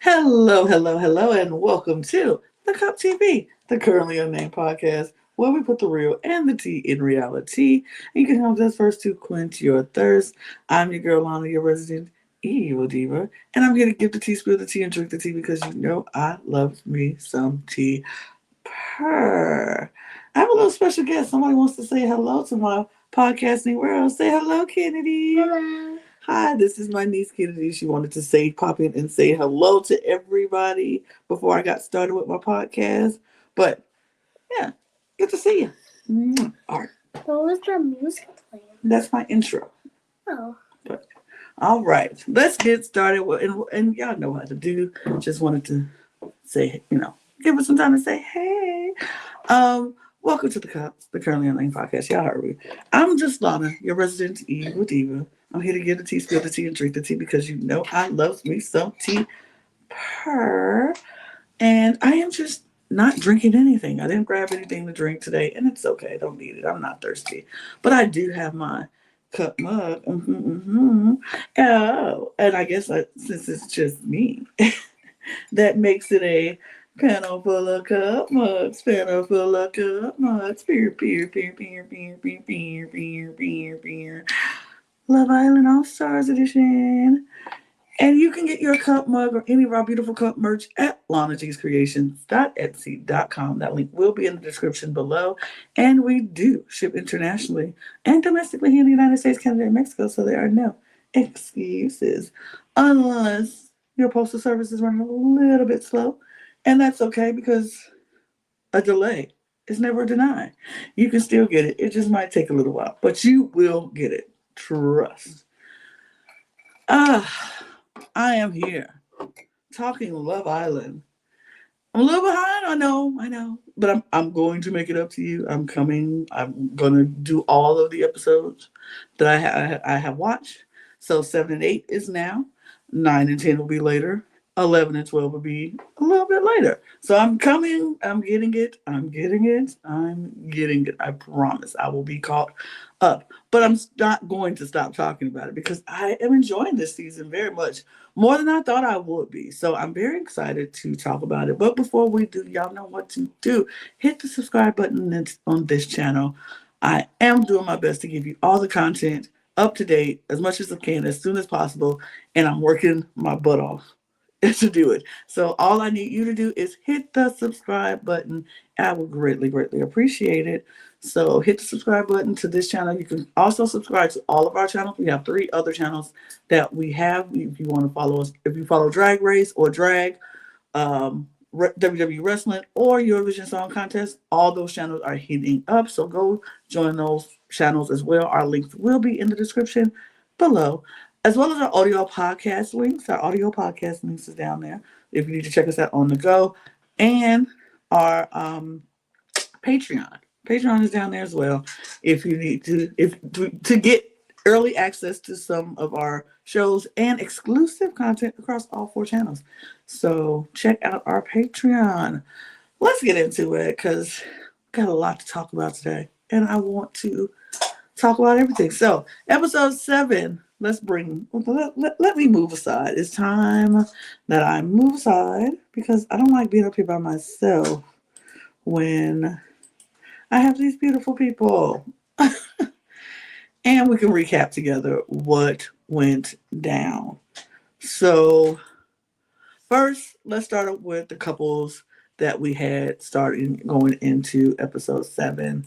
Hello, hello, hello, and welcome to the Cup TV, the Currently Unnamed Podcast, where we put the real and the tea in reality. And you can help us first to quench your thirst. I'm your girl, Lana, your resident evil diva, and I'm here to give the tea, spill the tea, and drink the tea because you know I love me some tea. Purr. I have a little special guest. Somebody wants to say hello to my podcasting world. Say hello, Kennedy. Hello. Hi, this is my niece Kennedy. She wanted to say, pop in and say hello to everybody before I got started with my podcast. But yeah, good to see you. All right, What was the music playing? that's my intro. Oh. But all right, let's get started. And y'all know how to do. Just wanted to say, give us some time to say, hey. Welcome to the Currently Unnamed Podcast. Y'all heard me. I'm just Lana, your resident evil diva. I'm here to give the tea, spill the tea, and drink the tea because you know I love me some tea. Purr. And I am just not drinking anything. I didn't grab anything to drink today, and it's okay. I don't need it. I'm not thirsty. But I do have my cup mug. Oh, and I guess since it's just me, that makes it a panel full of cup mugs, panel full of cup mugs, beer, beer, beer, beer, beer, beer, beer, beer, beer, beer. Love Island All Stars Edition. And you can get your cup mug or any of our beautiful cup merch at lanagcreations.etsy.com. That link will be in the description below. And we do ship internationally and domestically here in the United States, Canada, and Mexico, so there are no excuses. Unless your postal service is running a little bit slow. And that's okay because a delay is never denied. You can still get it. It just might take a little while, but you will get it. Trust. Ah, I am here talking Love Island. I'm a little behind, I know, but I'm going to make it up to you. I'm coming. I'm gonna do all of the episodes that I have watched. So 7 and 8 is now. 9 and 10 will be later. 11 and 12 will be a little bit later. So I'm coming. I'm getting it. I'm getting it. I'm getting it. I promise I will be caught up. But I'm not going to stop talking about it because I am enjoying this season very much more than I thought I would be. So I'm very excited to talk about it. But before we do, y'all know what to do. Hit the subscribe button on this channel. I am doing my best to give you all the content up to date as much as I can as soon as possible. And I'm working my butt off to do it. So all I need you to do is hit the subscribe button. I would greatly, greatly appreciate it. So hit the subscribe button to this channel. You can also subscribe to all of our channels. We have 3 other channels that we have. If you want to follow us, if you follow Drag Race or Drag, WWE Wrestling or Eurovision Song Contest, all those channels are heating up. So go join those channels as well. Our links will be in the description below, as well as our audio podcast links. Our audio podcast links is down there if you need to check us out on the go, and our Patreon. Patreon is down there as well. If you need to get early access to some of our shows and exclusive content across all 4 channels. So check out our Patreon. Let's get into it because we got a lot to talk about today, and I want to talk about everything. So episode 7. Let me move aside. It's time that I move aside because I don't like being up here by myself when I have these beautiful people. And we can recap together what went down. So, first, let's start with the couples that we had starting going into episode 7.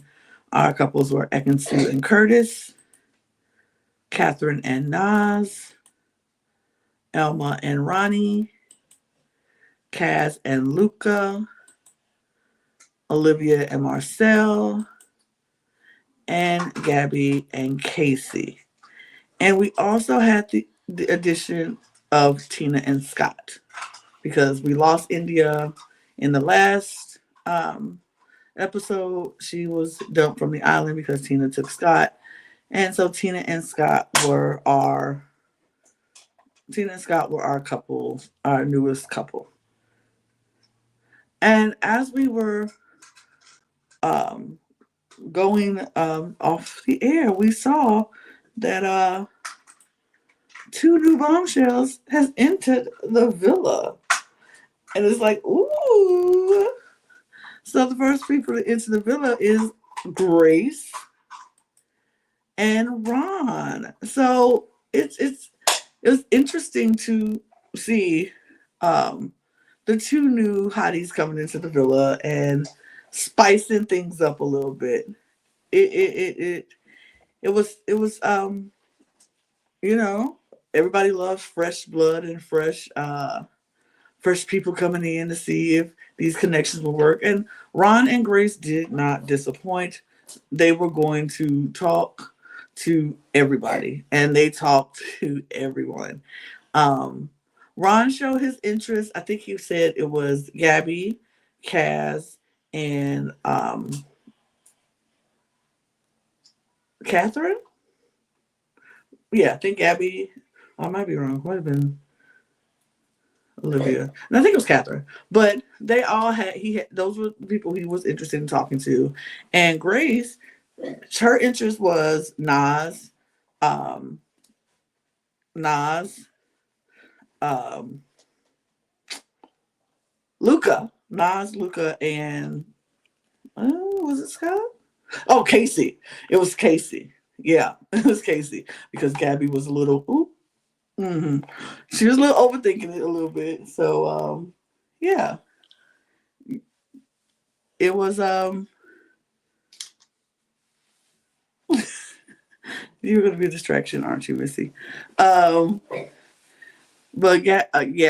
Our couples were Ekin-Su and Curtis, Catherine and Naz, Elma and Ronnie, Kaz and Luca, Olivia and Marcel, and Gabby and Casey. And we also had the addition of Tina and Scott because we lost India in the last episode. She was dumped from the island because Tina took Scott. And so Tina and Scott were our couple, our newest couple. And as we were um, going off the air, we saw that 2 new bombshells has entered the villa. And it's like, ooh. So the first people to enter the villa is Grace and Ron. So it was interesting to see um, the two new hotties coming into the villa and spicing things up a little bit. It was you know, everybody loves fresh blood and fresh people coming in to see if these connections will work. And Ron and Grace did not disappoint. They were going to talk to everybody, and they talked to everyone. Um, Ron showed his interest. I think he said it was Gabby, Kaz, and Catherine. Yeah, I think Gabby. I might be wrong. Might have been Olivia, and I think it was Catherine. But they all had those were the people he was interested in talking to, and Grace, her interest was um, Nas, um, Luca, and was it Scott? Oh, Casey. It was Casey. Yeah, it was Casey because Gabby was a little. Ooh, she was a little overthinking it a little bit. So yeah, it was you're gonna be a distraction, aren't you, Missy? Um, but yeah,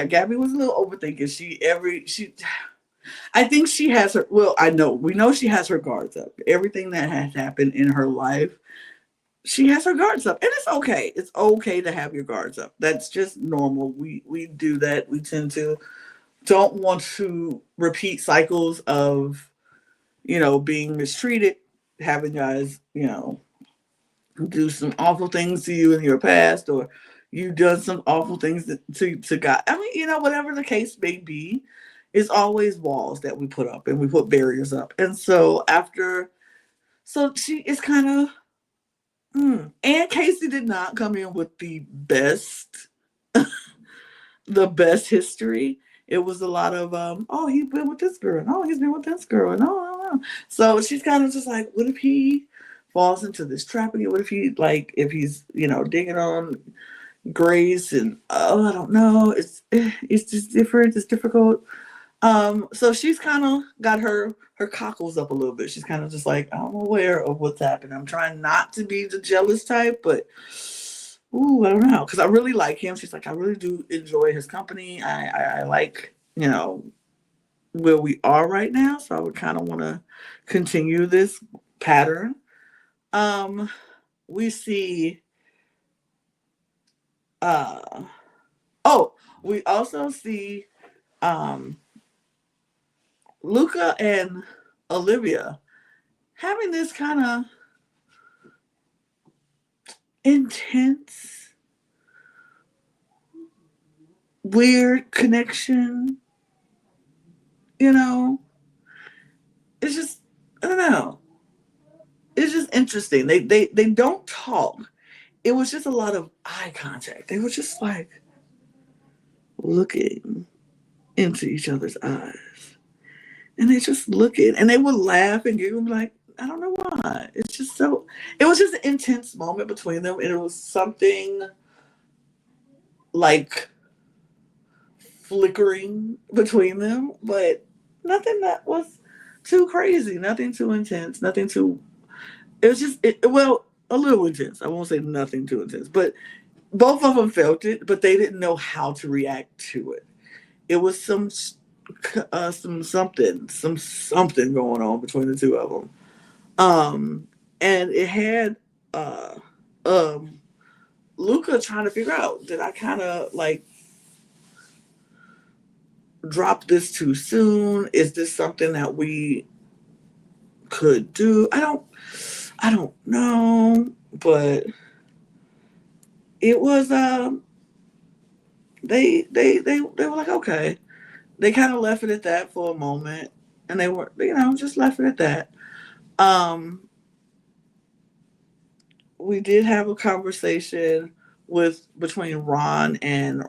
Gabby was a little overthinking. She I think she has her. Well, we know she has her guards up. Everything that has happened in her life, she has her guards up, and it's okay. It's okay to have your guards up. That's just normal. We do that. We tend to don't want to repeat cycles of being mistreated, having guys do some awful things to you in your past, or you've done some awful things to God. I mean, whatever the case may be, it's always walls that we put up and we put barriers up. And so she is kind of, and Casey did not come in with the best history. It was a lot of, oh, he's been with this girl, and oh, he's been with this girl, and oh. So she's kind of just like, what if he falls into this trap again? What if if he's, digging on Grace, and oh, I don't know. It's just different. It's difficult. So she's kind of got her cockles up a little bit. She's kind of just like, I'm aware of what's happening. I'm trying not to be the jealous type, but ooh, I don't know, because I really like him. She's like, I really do enjoy his company. I like where we are right now, so I would kind of want to continue this pattern. Um, we see. Uh, oh, we also see um Luca and Olivia having this kind of intense, weird connection. You know, it's just I don't know. It's just interesting. They don't talk. It was just a lot of eye contact. They were just like looking into each other's eyes, and they just looking, and they would laugh and giggle like, I don't know why. It's just so. It was just an intense moment between them, and it was something like flickering between them, but nothing that was too crazy, nothing too intense, nothing too. It was just well, a little intense. I won't say nothing too intense, but both of them felt it, but they didn't know how to react to it. It was something going on between the two of them. And it had um Luca trying to figure out, did I kind of like drop this too soon? Is this something that we could do? I don't know, but it was they were like, okay. They kind of left it at that for a moment, and they were just left it at that. Um we did have a conversation with between Ron and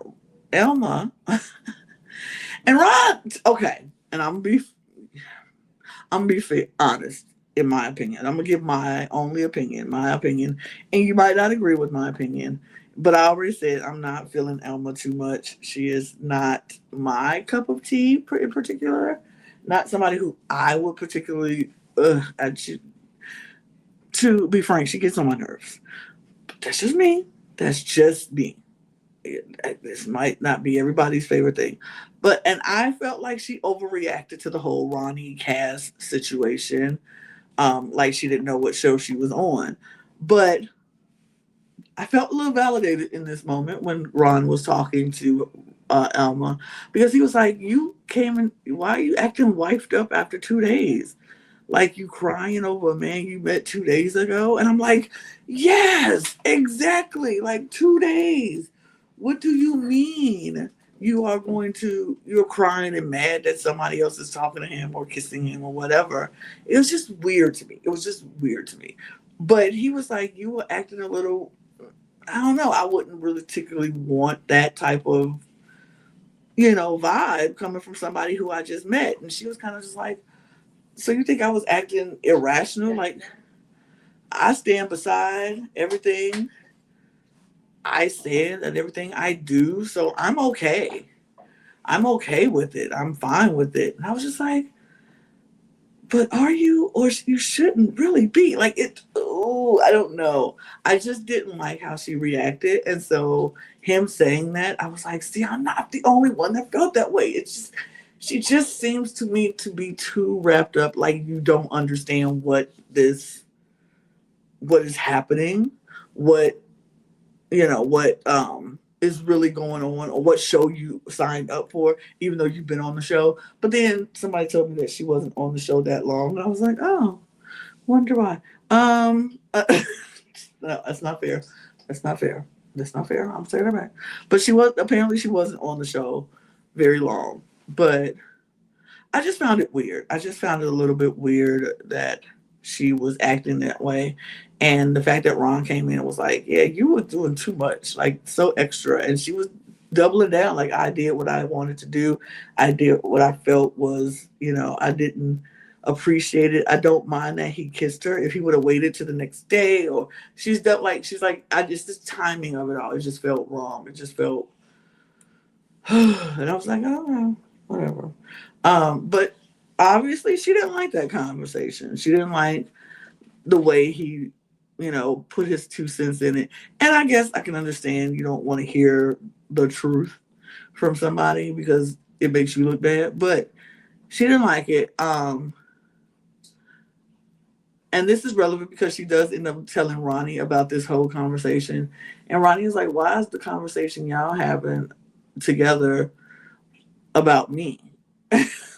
Elma. And Ron, okay, and I'm gonna be honest. In my opinion, I'm gonna give my only opinion, and you might not agree with my opinion, but I already said I'm not feeling Elma too much. She is not my cup of tea, in particular. Not somebody who I would particularly. To be frank, she gets on my nerves. But that's just me. That's just me. This might not be everybody's favorite thing, and I felt like she overreacted to the whole Ronnie Cass situation, like she didn't know what show she was on. But I felt a little validated in this moment when Ron was talking to Elma, because he was like, "You came in. Why are you acting wifed up after 2 days? Like you crying over a man you met 2 days ago?" And I'm like, "Yes, exactly. Like 2 days. What do you mean?" You're crying and mad that somebody else is talking to him or kissing him or whatever. It was just weird to me. It was just weird to me. But he was like, you were acting a little, I don't know. I wouldn't really particularly want that type of, vibe coming from somebody who I just met. And she was kind of just like, so you think I was acting irrational? Like, I stand beside everything I said and everything I do. So I'm okay. I'm okay with it. I'm fine with it. And I was just like, but are you, or you shouldn't really be like it? Oh, I don't know. I just didn't like how she reacted, and so him saying that, I was like, see, I'm not the only one that felt that way. It's just, she just seems to me to be too wrapped up, like you don't understand what is happening, what what is really going on, or what show you signed up for, even though you've been on the show. But then somebody told me that she wasn't on the show that long, and I was like, oh, wonder why. No, that's not fair. That's not fair. That's not fair. I'm saying it back. But she wasn't on the show very long. But I just found it weird. I just found it a little bit weird that she was acting that way. And the fact that Ron came in and was like, yeah, you were doing too much, like so extra. And she was doubling down, like, I did what I wanted to do. I did what I felt was, I didn't appreciate it. I don't mind that he kissed her. If he would have waited to the next day, or she's like, I just, the timing of it all, it just felt wrong. It just felt, and I was like, oh, no, whatever. But obviously, she didn't like that conversation. She didn't like the way he, put his 2 cents in it. And I guess I can understand you don't want to hear the truth from somebody because it makes you look bad. But she didn't like it. And this is relevant because she does end up telling Ronnie about this whole conversation. And Ronnie is like, why is the conversation y'all having together about me?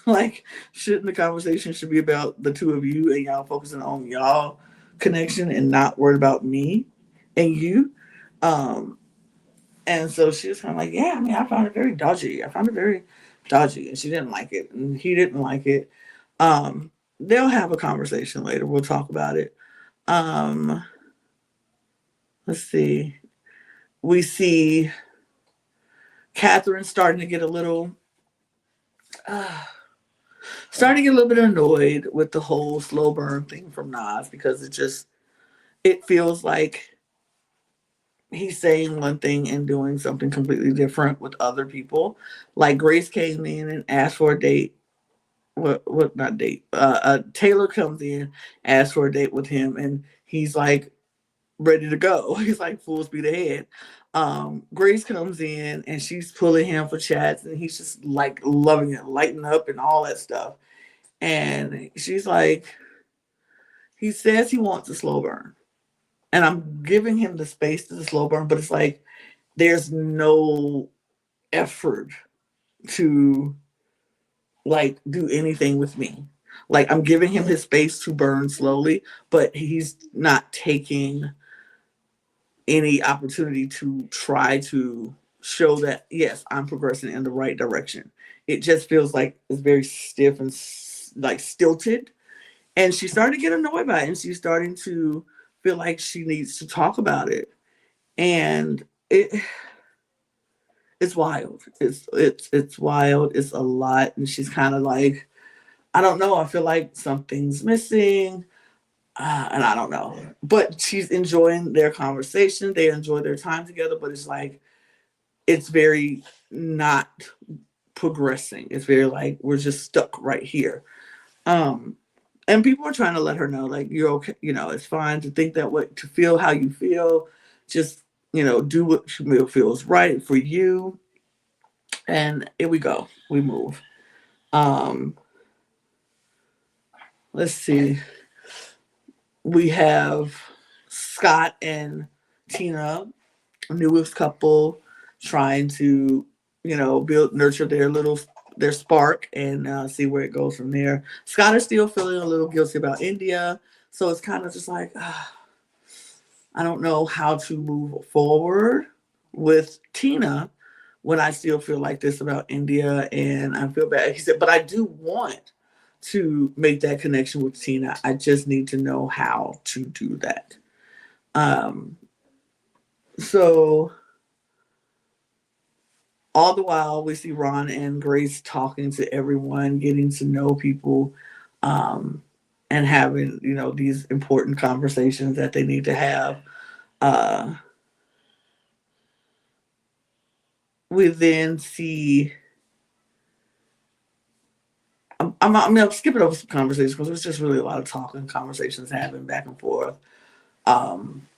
Like, shouldn't the conversation should be about the two of you and y'all focusing on y'all connection and not worried about me and you? Um, and so she was kind of like, yeah, I mean, I found it very dodgy. I found it very dodgy. And she didn't like it. And he didn't like it. They'll have a conversation later. We'll talk about it. Um, let's see. We see Catherine uh, starting to get a little bit annoyed with the whole slow burn thing from Nas, because it feels like he's saying one thing and doing something completely different with other people. Like Grace came in and asked for a date. What not date? Taylor comes in, asks for a date with him, and he's like ready to go. He's like full speed ahead. Grace comes in and she's pulling him for chats, and he's just like loving it, lighting up and all that stuff. And she's like, he says he wants a slow burn, and I'm giving him the space to the slow burn, but it's like there's no effort to like do anything with me. Like, I'm giving him his space to burn slowly, but he's not taking any opportunity to try to show that, yes, I'm progressing in the right direction. It just feels like it's very stiff and like stilted. And she's starting to get annoyed by it, and she's starting to feel like she needs to talk about it. And It's wild. It's wild. It's a lot, and she's kind of like, I don't know. I feel like something's missing, and I don't know. But she's enjoying their conversation. They enjoy their time together. But it's like it's very not progressing. It's very like we're just stuck right here. Um, and people are trying to let her know, like, you're okay. It's fine to think that way, to feel how you feel. Just do what you feels right for you. And here we go. We move. Um, let's see. We have Scott and Tina, a newest couple, trying to, build, nurture their spark and see where it goes from there. Scott is still feeling a little guilty about India, so it's kind of just like I don't know how to move forward with Tina when I still feel like this about India, and I feel bad. He said, but I do want to make that connection with Tina. I just need to know how to do that. Um, so all the while, we see Ron and Grace talking to everyone, getting to know people, um, and having these important conversations that they need to have. Uh, we then see. I'm skipping over some conversations because it was just really a lot of talking, conversations happening back and forth. Um,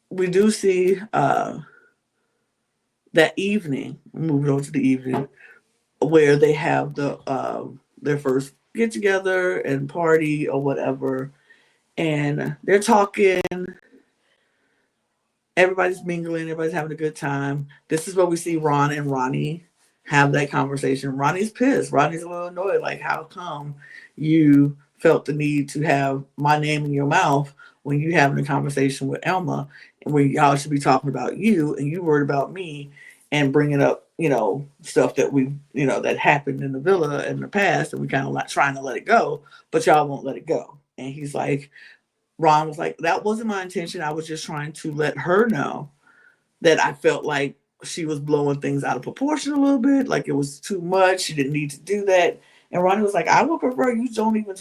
we do see that evening, moving over to the evening, where they have their first get together and party or whatever, and they're talking. Everybody's mingling, everybody's having a good time. This is where we see Ron and Ronnie have that conversation. Ronnie's pissed. Ronnie's a little annoyed. Like, how come you felt the need to have my name in your mouth when you having a conversation with Elma, and where y'all should be talking about you, and you worried about me and bringing up, stuff that that happened in the villa in the past, and we kind of like trying to let it go, but y'all won't let it go. And he's like, Ron was like, that wasn't my intention. I was just trying to let her know that I felt like she was blowing things out of proportion a little bit, like it was too much. She didn't need to do that. And Ronnie was like, I would prefer you don't even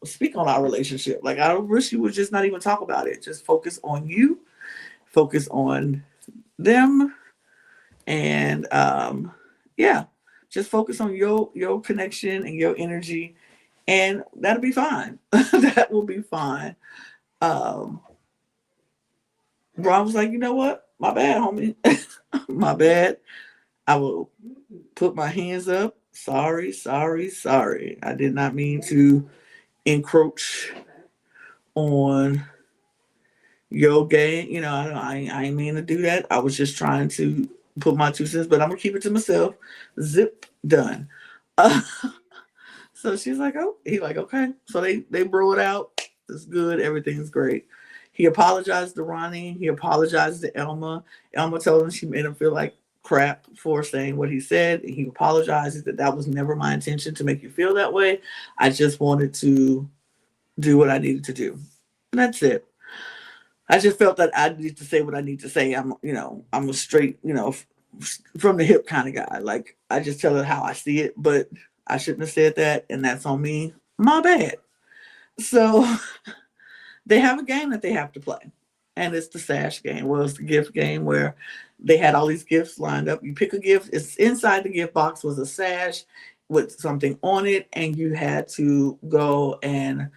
speak on our relationship. Like, I wish you would just not even talk about it. Just focus on you, focus on them, and yeah, just focus on your connection and your energy, and that'll be fine. That will be fine. Um, Ron was like, you know what? My bad, homie. My bad. I will put my hands up. Sorry, sorry, sorry. I did not mean to encroach on your game. I ain't mean to do that. I was just trying to put my 2 cents, but I'm gonna keep it to myself. Zip, done. Uh, so she's like, oh, he like, okay. So they bro it out. It's good. Everything's great. He apologized to Ronnie. He apologized to Elma. Elma told him she made him feel like crap for saying what he said. He apologizes that was never my intention to make you feel that way. I just wanted to do what I needed to do. And that's it. I just felt that I need to say what I need to say. I'm a straight, from the hip kind of guy. Like, I just tell it how I see it, but I shouldn't have said that, and that's on me. My bad. So they have a game that they have to play, and it's the sash game. Well, it's the gift game where they had all these gifts lined up. You pick a gift. It's inside the gift box was a sash with something on it, and you had to go and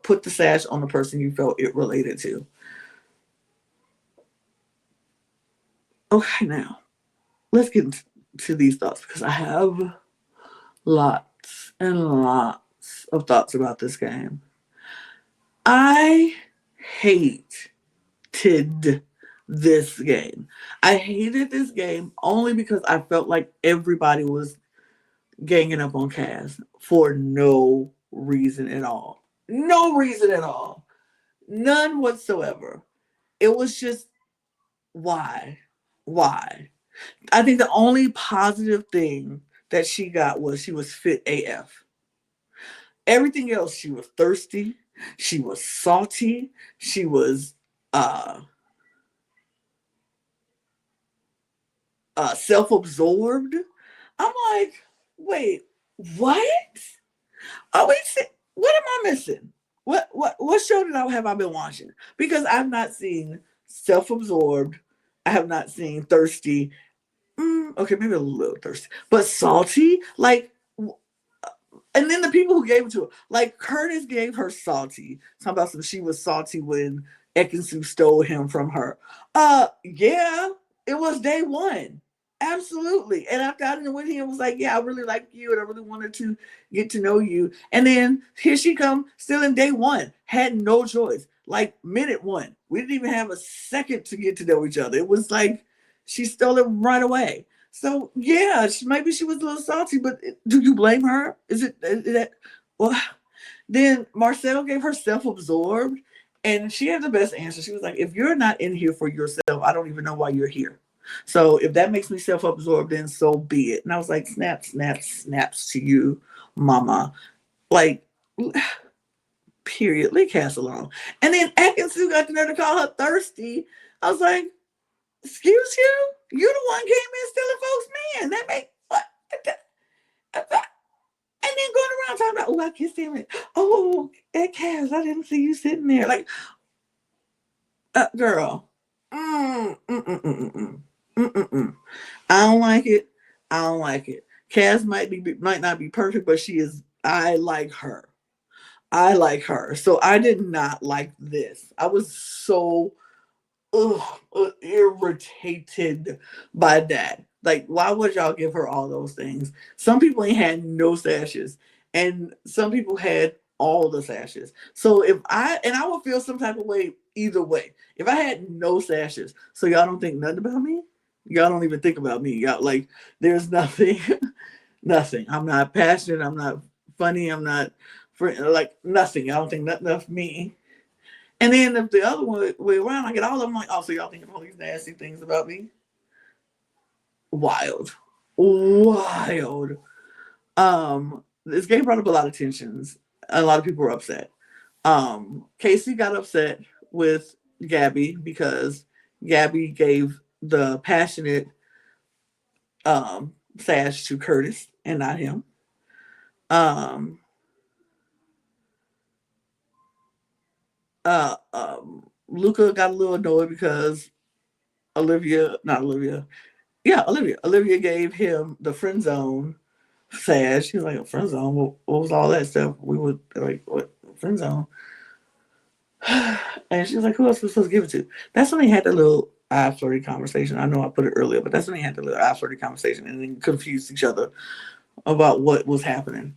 put the sash on the person you felt it related to. Okay, now let's get into these thoughts because I have lots and lots of thoughts about this game. I hated this game. I hated this game only because I felt like everybody was ganging up on Cass for no reason at all. No reason at all. None whatsoever. It was just, why? Why? I think the only positive thing that she got was she was fit AF. Everything else, she was thirsty, she was salty, she was self-absorbed. I'm like, wait, what? Are we? What am I missing? What show did I have I been watching? Because I've not seen self-absorbed. I have not seen thirsty. Okay, maybe a little thirsty, but salty. Like, and then the people who gave it to her, like Curtis gave her salty. Talking about some, she was salty when Ekansu stole him from her. Yeah, it was day one. Absolutely. And after I went here and was like, yeah, I really like you and I really wanted to get to know you. And then here she come, still in day one, had no choice. Like minute one. We didn't even have a second to get to know each other. It was like she stole it right away. So yeah, maybe she was a little salty, but do you blame her? Is that well? Then Marcel gave her self-absorbed, and she had the best answer. She was like, "If you're not in here for yourself, I don't even know why you're here. So if that makes me self-absorbed, then so be it." And I was like, "Snap, snap, snaps to you, Mama." Like, period. Leave Cass alone. And then Atkinson got the nerve to call her thirsty. I was like, excuse you? You the one came in stealing folks' man. That make what? And then going around talking about, oh, I kissed him. Oh, that Cass, I didn't see you sitting there. Like, girl. Mm, mm, mm, mm, mm, mm, mm, mm. I don't like it. I don't like it. Cass might not be perfect, but she is. I like her. I like her. So I did not like this. I was so irritated by that. Like, why would y'all give her all those things? Some people ain't had no sashes, and some people had all the sashes. So I would feel some type of way either way. If I had no sashes, so y'all don't think nothing about me? Y'all don't even think about me. Y'all like there's nothing, nothing. I'm not passionate. I'm not funny. I'm not like nothing. I don't think nothing of me. And then if the other way around, I get all of them like, oh, so y'all thinking all these nasty things about me? Wild. Wild. This game brought up a lot of tensions. A lot of people were upset. Casey got upset with Gabby because Gabby gave the passionate sash to Curtis and not him. Um, Luca got a little annoyed because Olivia gave him the friend zone sash. She was like, a friend zone? What was all that stuff? We would like, what friend zone? And she was like, who else was supposed to give it to? That's when they had the little eye flirty conversation. I know I put it earlier, but that's when they had the little eye flirty conversation and then confused each other about what was happening.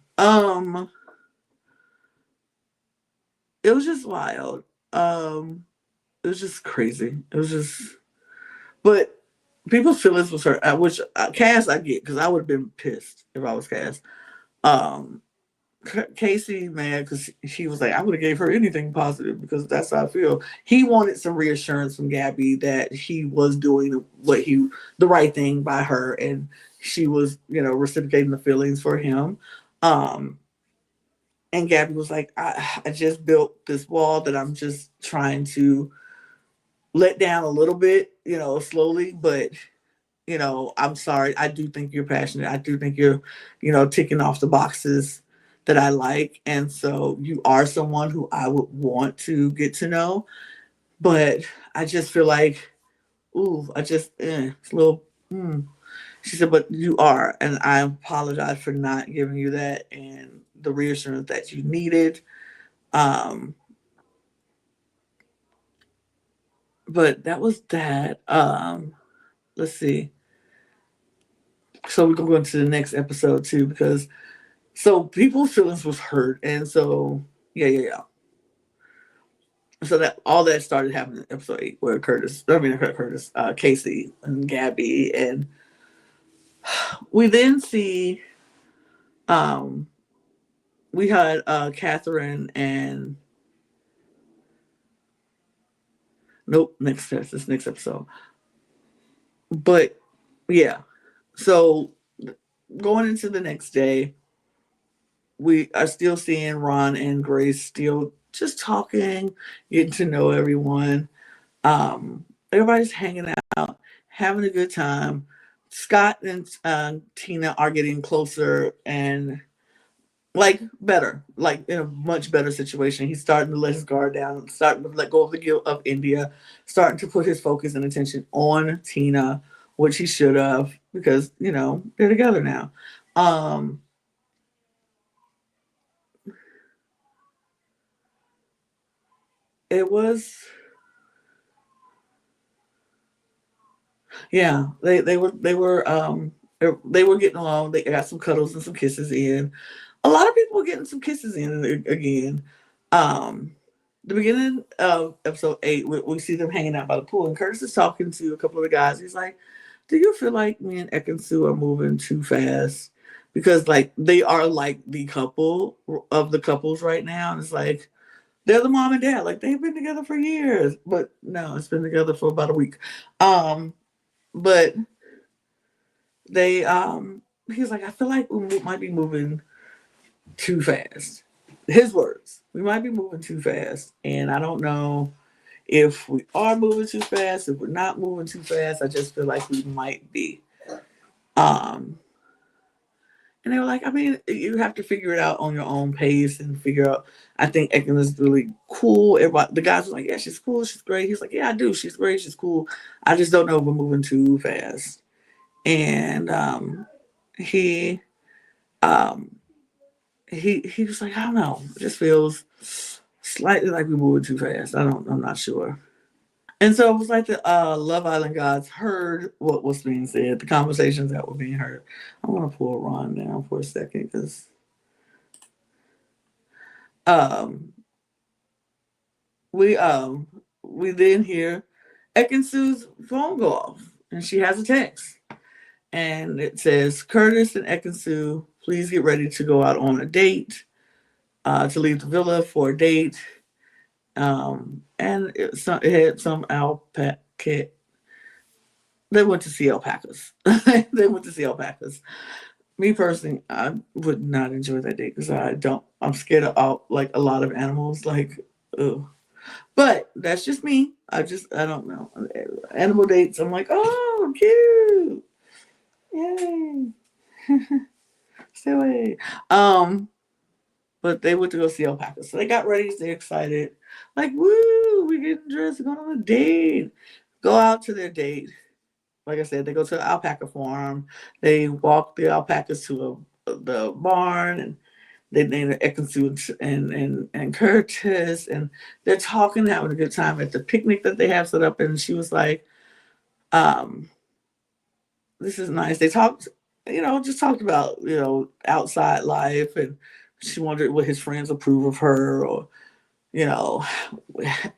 It was just wild. It was just crazy. It was just, but people's feelings was hurt, which Cass I get because I would have been pissed if I was Cass. Um, Casey, man, because she was like, I would have gave her anything positive because that's how I feel. He wanted some reassurance from Gabby that he was doing the right thing by her, and she was, reciprocating the feelings for him. Um, and Gabby was like, I just built this wall that I'm just trying to let down a little bit, slowly, but I'm sorry. I do think you're passionate. I do think you're, ticking off the boxes that I like. And so you are someone who I would want to get to know. But I just feel like, it's a little, She said, but you are. And I apologize for not giving you that and the reassurance that you needed. Um, but that was that. Let's see. So we're gonna go into the next episode too, because so people's feelings was hurt, and so yeah. So that all that started happening in episode 8, where Casey and Gabby, and we then see, um, we had Catherine and nope, this next episode, but yeah, so going into the next day, we are still seeing Ron and Grace still just talking, getting to know everyone. Everybody's hanging out, having a good time. Scott and Tina are getting closer and like better, like in a much better situation. He's starting to let his guard down, starting to let go of the guilt of India, starting to put his focus and attention on Tina, which he should have because they're together now. Um, it was Yeah, they were getting along. They got some cuddles and some kisses in. A lot of people were getting some kisses in again. Um, the beginning of episode 8, we see them hanging out by the pool, and Curtis is talking to a couple of the guys. He's like, "Do you feel like me and Ekansu are moving too fast? Because like they are like the couple of the couples right now, and it's like." They're the mom and dad, like they've been together for years, but no, it's been together for about a week. Um, but they he's like, I feel like we might be moving too fast. His words, we might be moving too fast, and I don't know if we are moving too fast, if we're not moving too fast. I just feel like we might be. um and they were like, I mean, you have to figure it out on your own pace and figure out. I think Ekin is really cool. Everybody, the guys were like, yeah, she's cool, she's great. He's like, yeah, I do, she's great, she's cool. I just don't know if we're moving too fast. And he um he was like, I don't know, it just feels slightly like we're moving too fast. I'm not sure. And so it was like the Love Island gods heard what was being said, the conversations that were being heard. I want to pull Ron down for a second because um we um we then hear Ekansu's phone go off, and she has a text, and it says, Curtis and Ekansu, please get ready to go out on a date, to leave the villa for a date. And it had some alpaca. They went to see alpacas. They went to see alpacas. Me personally, I would not enjoy that date because I'm scared of like a lot of animals. Like, ugh. But that's just me. I don't know. Animal dates, I'm like, oh, cute. Yay. Stay away. But they went to go see alpacas. So they got ready, they're excited. Like, woo, we getting dressed, going on a date. Go out to their date. Like I said, they go to the alpaca farm. They walk the alpacas to the barn, and they name it Ekansu and Curtis, and they're talking, having a good time at the picnic that they have set up. And she was like, um, "This is nice." They talked, just talked about outside life, and she wondered would his friends approve of her, or you know,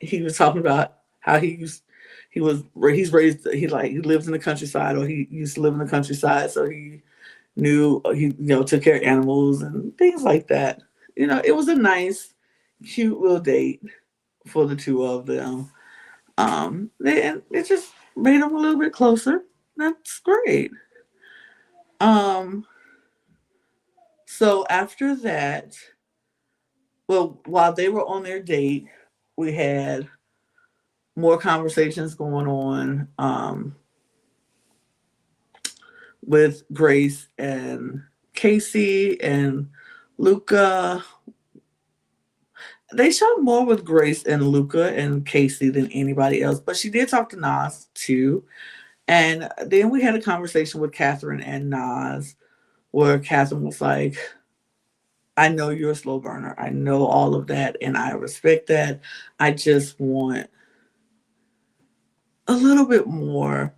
he was talking about how he's raised, he lives in the countryside, or he used to live in the countryside, so he knew, he took care of animals and things like that. It was a nice, cute little date for the two of them. It just made them a little bit closer. That's great. Um, so after that, well, while they were on their date, we had more conversations going on, with Grace and Casey and Luca. They showed more with Grace and Luca and Casey than anybody else, but she did talk to Nas too. And then we had a conversation with Catherine and Nas, where Catherine was like, I know you're a slow burner. I know all of that, and I respect that. I just want a little bit more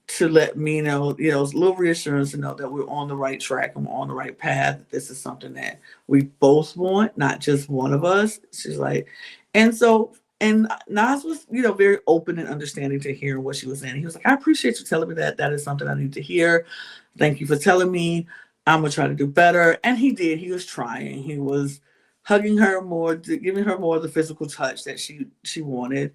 to let me know, a little reassurance to know that we're on the right track and we're on the right path. This is something that we both want, not just one of us. She's like, and so, and Nas was, very open and understanding to hear what she was saying. He was like, I appreciate you telling me that. That is something I need to hear. Thank you for telling me. I'm going to try to do better. And he did. He was trying. He was hugging her more, giving her more of the physical touch that she wanted,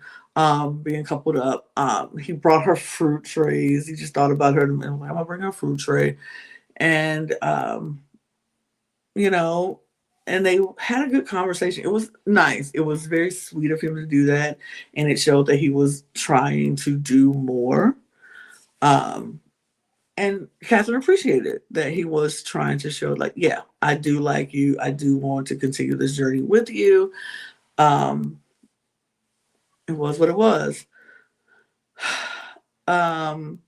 being coupled up. He brought her fruit trays. He just thought about her, and I'm like, I'm gonna bring her a fruit tray. And you know, and they had a good conversation. It was nice. It was very sweet of him to do that, and it showed that he was trying to do more. Um, And Catherine appreciated that he was trying to show, like, yeah, I do like you. I do want to continue this journey with you. Um, it was what it was. Um,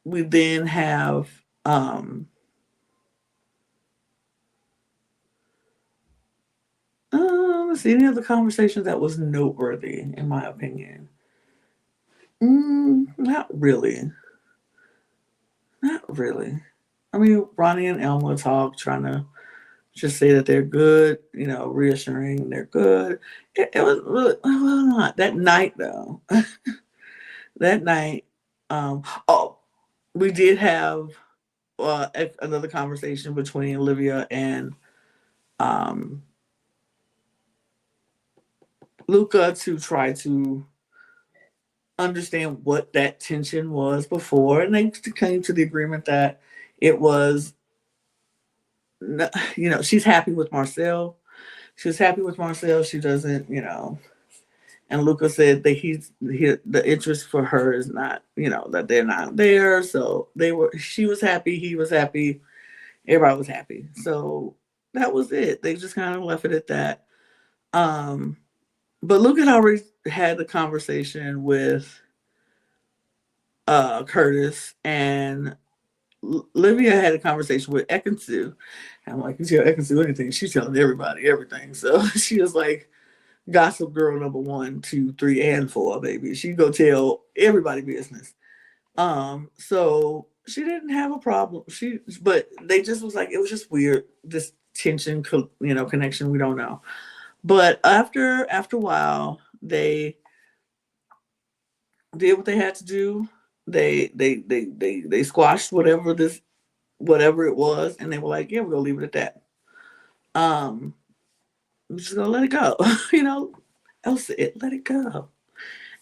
we then have let's see, any other conversations that was noteworthy, in my opinion. Not really. Not really. I mean, Ronnie and Elma talk, trying to just say that they're good, reassuring they're good. It was really, well, not that night though. That night, oh, we did have another conversation between Olivia and um, Luca to try to understand what that tension was before, and they came to the agreement that it was, she's happy with Marcel. She was happy with Marcel. She doesn't, And Luca said that the interest for her is not, that they're not there. So she was happy, he was happy, everybody was happy. So that was it. They just kind of left it at that. Um, but Luca had already had the conversation with Curtis, and Livia had a conversation with Ekansu. I'm like, you tell Ekansu anything, she's telling everybody everything. So she was like, gossip girl number 1, 2, 3, and 4, baby. She go tell everybody business. So she didn't have a problem. But they just was like, it was just weird. This tension, connection. We don't know. But after a while, they did what they had to do. They squashed whatever it was, and they were like, yeah, we're gonna leave it at that. I'm just gonna let it go. Elsa, let it go.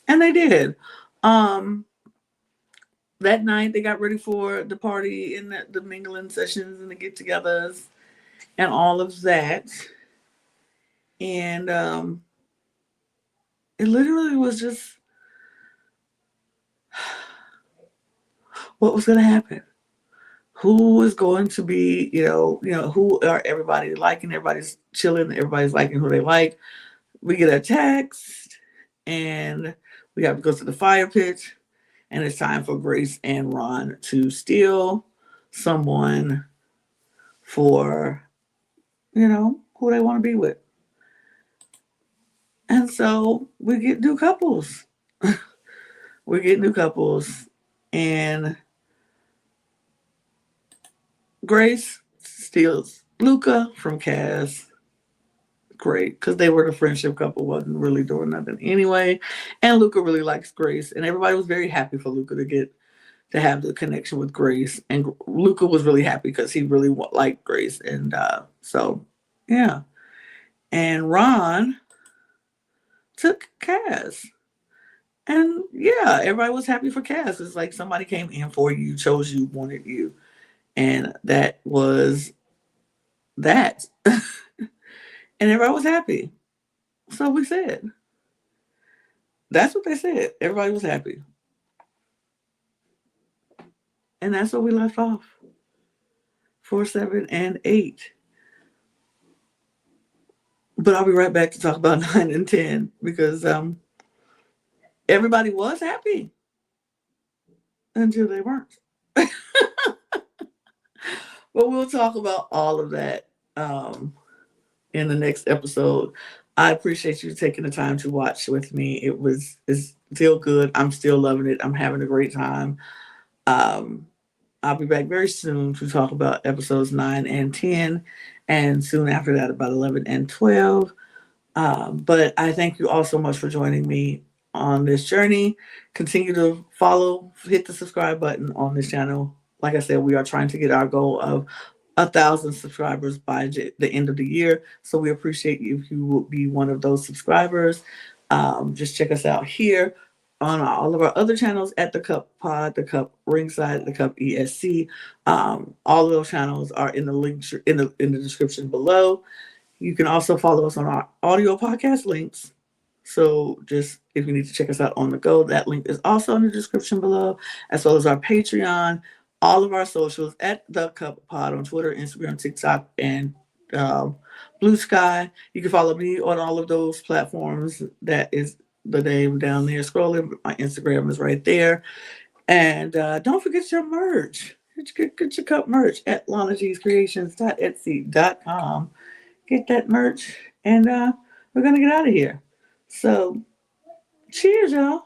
And they did. Um, that night they got ready for the party and the mingling sessions and the get-togethers and all of that. And it literally was just what was gonna happen. Who is going to be, who are everybody liking? Everybody's chilling, everybody's liking who they like. We get a text and we have to go to the fire pit, and it's time for Grace and Ron to steal someone for, who they want to be with. And so we get new couples. And Grace steals Luca from Cass. Great, because they were the friendship couple, wasn't really doing nothing anyway. And Luca really likes Grace, and everybody was very happy for Luca to have the connection with Grace. And Luca was really happy because he really liked Grace, and so yeah. And Ron took Cass, and yeah, everybody was happy for Cass. It's like somebody came in for you, chose you, wanted you, and that was that. And everybody was happy. So we said, that's what they said. Everybody was happy. And that's where we left off. 4, 7, and 8. But I'll be right back to talk about 9 and 10 because everybody was happy until they weren't. But we'll talk about all of that in the next episode. I appreciate you taking the time to watch with me. It's still good. I'm still loving it. I'm having a great time. I'll be back very soon to talk about episodes 9 and 10, and soon after that about 11 and 12. But I thank you all so much for joining me on this journey. Continue to follow, hit the subscribe button on this channel. Like I said, we are trying to get our goal of 1,000 subscribers by the end of the year. So we appreciate you if you will be one of those subscribers. Just check us out here on all of our other channels at the Cup Pod, the Cup Ringside, the Cup ESC. All of those channels are in the link in the description below. You can also follow us on our audio podcast links So just if you need to check us out on the go, that link is also in the description below, as well as our Patreon, all of our socials at The Cup Pod on Twitter, Instagram, TikTok, and um, Blue Sky. You can follow me on all of those platforms. That is the name down there. Scrolling, my Instagram is right there. And don't forget your merch. Get your cup merch at lanagcreations.etsy.com. Get that merch, and we're gonna get out of here. So, cheers, y'all.